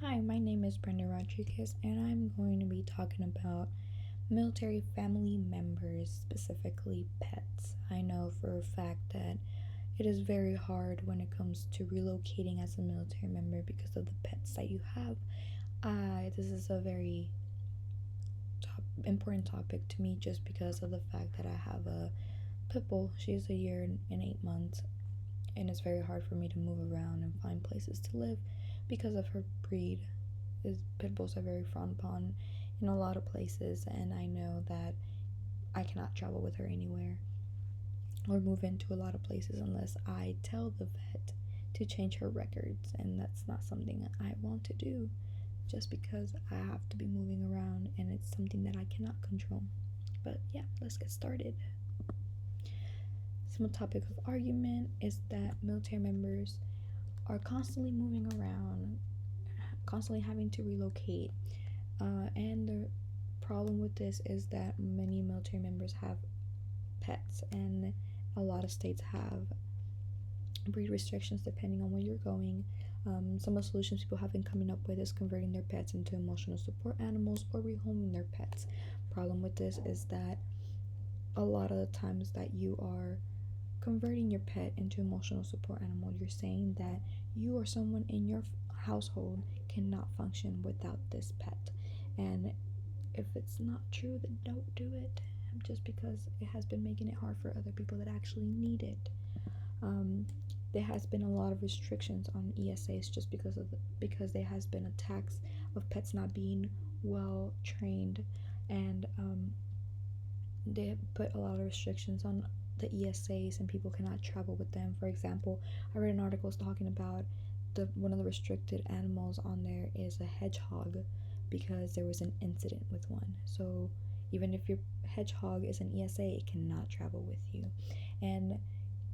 Hi, my name is Brenda Rodriguez, and I'm going to be talking about military family members, specifically pets. I know for a fact that it is very hard when it comes to relocating as a military member because of the pets that you have. This is a very important topic to me just because of the fact that I have a pit bull. She's a year and 8 months, and it's very hard for me to move around and find places to live because of her breed. Pit bulls are very frowned upon in a lot of places, and I know that I cannot travel with her anywhere or move into a lot of places unless I tell the vet to change her records, and that's not something that I want to do just because I have to be moving around and it's something that I cannot control. But yeah, let's get started. Some topic of argument is that military members are constantly moving around, constantly having to relocate. And the problem with this is that many military members have pets, and a lot of states have breed restrictions depending on where you're going. Some of the solutions people have been coming up with is converting their pets into emotional support animals or rehoming their pets. Problem with this is that a lot of the times that you are converting your pet into emotional support animal, you're saying that you or someone in your household cannot function without this pet. And if it's not true, then don't do it just because it has been making it hard for other people that actually need it. There has been a lot of restrictions on ESAs just because there has been attacks of pets not being well trained, and they have put a lot of restrictions on the ESAs, and people cannot travel with them. For example, I read an article talking about one of the restricted animals on there is a hedgehog because there was an incident with one. So even if your hedgehog is an ESA, it cannot travel with you. And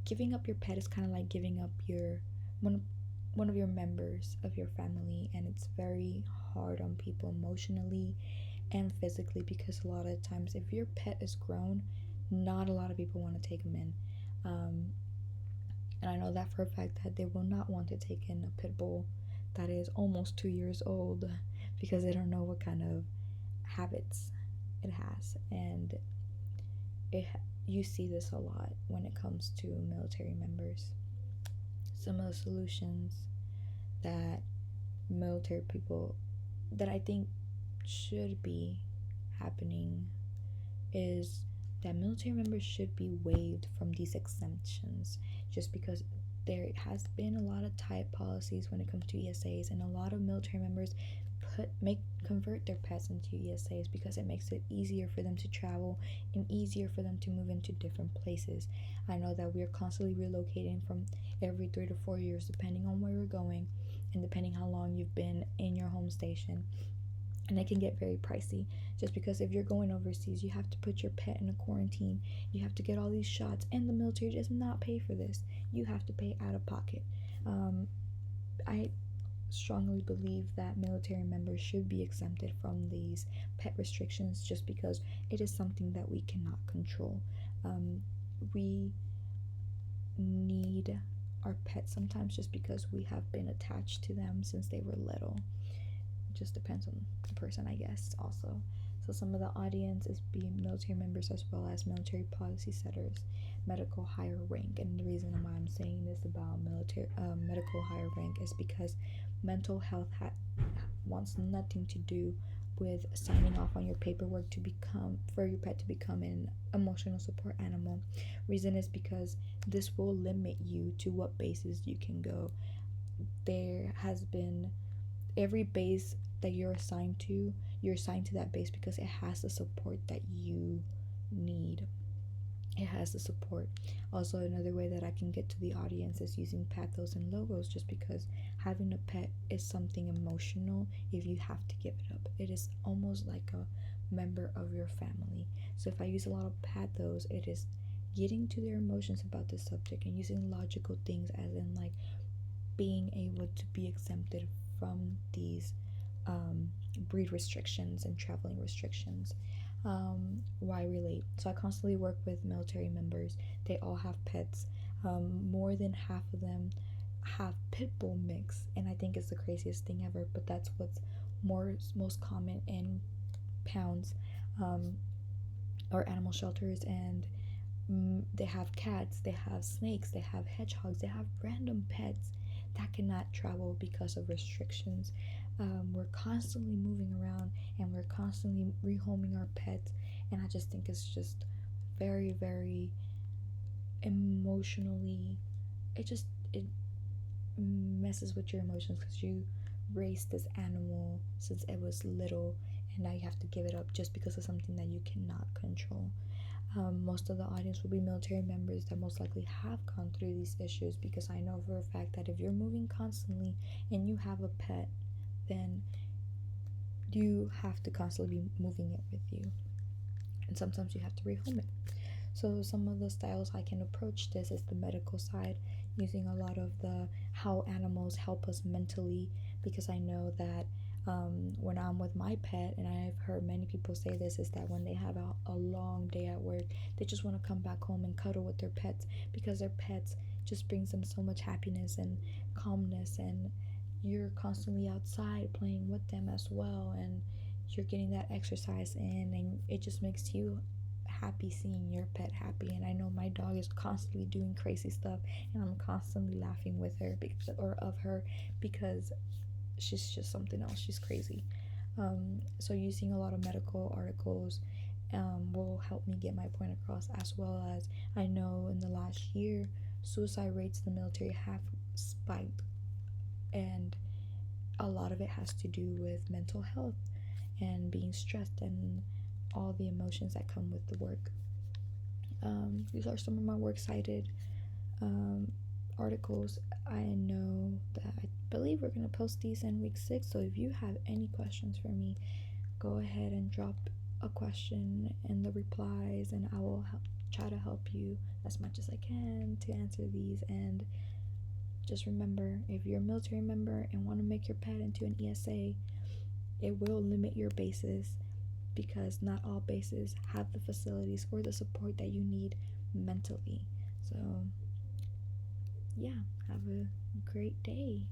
giving up your pet is kind of like giving up your one of your members of your family, and it's very hard on people emotionally and physically because a lot of times if your pet is grown, not a lot of people want to take them in. And I know that for a fact that they will not want to take in a pit bull that is almost 2 years old because they don't know what kind of habits it has. And you see this a lot when it comes to military members. Some of the solutions that military people that I think should be happening is that military members should be waived from these exemptions just because there has been a lot of tight policies when it comes to ESAs, and a lot of military members convert their pets into ESAs because it makes it easier for them to travel and easier for them to move into different places. I know that we are constantly relocating from every 3 to 4 years depending on where we're going and depending how long you've been in your home station, and it can get very pricey just because if you're going overseas you have to put your pet in a quarantine, you have to get all these shots, and the military does not pay for this. You have to pay out of pocket. I strongly believe that military members should be exempted from these pet restrictions just because it is something that we cannot control. We need our pets sometimes just because we have been attached to them since they were little. It just depends on the person, I guess, also. So some of the audience is being military members as well as military policy setters, medical higher rank. And the reason why I'm saying this about medical higher rank is because mental health wants nothing to do with signing off on your paperwork for your pet to become an emotional support animal. Reason is because this will limit you to what bases you can go. There has been every base that you're assigned to that base because it has the support that you need. It has the support. Also, another way that I can get to the audience is using pathos and logos just because having a pet is something emotional if you have to give it up. It is almost like a member of your family. So if I use a lot of pathos, it is getting to their emotions about the subject and using logical things as in like being able to be exempted from these breed restrictions and traveling restrictions. Why relate? So I constantly work with military members. They all have pets. More than half of them have pit bull mix, and I think it's the craziest thing ever. But that's what's most common in pounds, or animal shelters, and they have cats, they have snakes, they have hedgehogs, they have random pets that cannot travel because of restrictions. We're constantly moving around and we're constantly rehoming our pets, and I just think it's just very, very emotionally. It messes with your emotions because you raised this animal since it was little, and now you have to give it up just because of something that you cannot control. Most of the audience will be military members that most likely have gone through these issues, because I know for a fact that if you're moving constantly and you have a pet, then you have to constantly be moving it with you, and sometimes you have to rehome it. So some of the styles I can approach this is the medical side, using a lot of the how animals help us mentally, because I know that when I'm with my pet, and I've heard many people say this, is that when they have a long day at work, they just want to come back home and cuddle with their pets, because their pets just brings them so much happiness and calmness, and you're constantly outside playing with them as well, and you're getting that exercise in, and it just makes you happy seeing your pet happy. And I know my dog is constantly doing crazy stuff, and I'm constantly laughing with her or of her, because she's just something else. She's crazy. So using a lot of medical articles will help me get my point across, as well as I know in the last year suicide rates in the military have spiked, and a lot of it has to do with mental health and being stressed and all the emotions that come with the work. These are some of my works cited articles. I know that I believe we're going to post these in week 6, so if you have any questions for me, go ahead and drop a question in the replies, and I will try to help you as much as I can to answer these. And just remember, if you're a military member and want to make your pet into an ESA, it will limit your bases, because not all bases have the facilities or the support that you need mentally. So yeah, have a great day.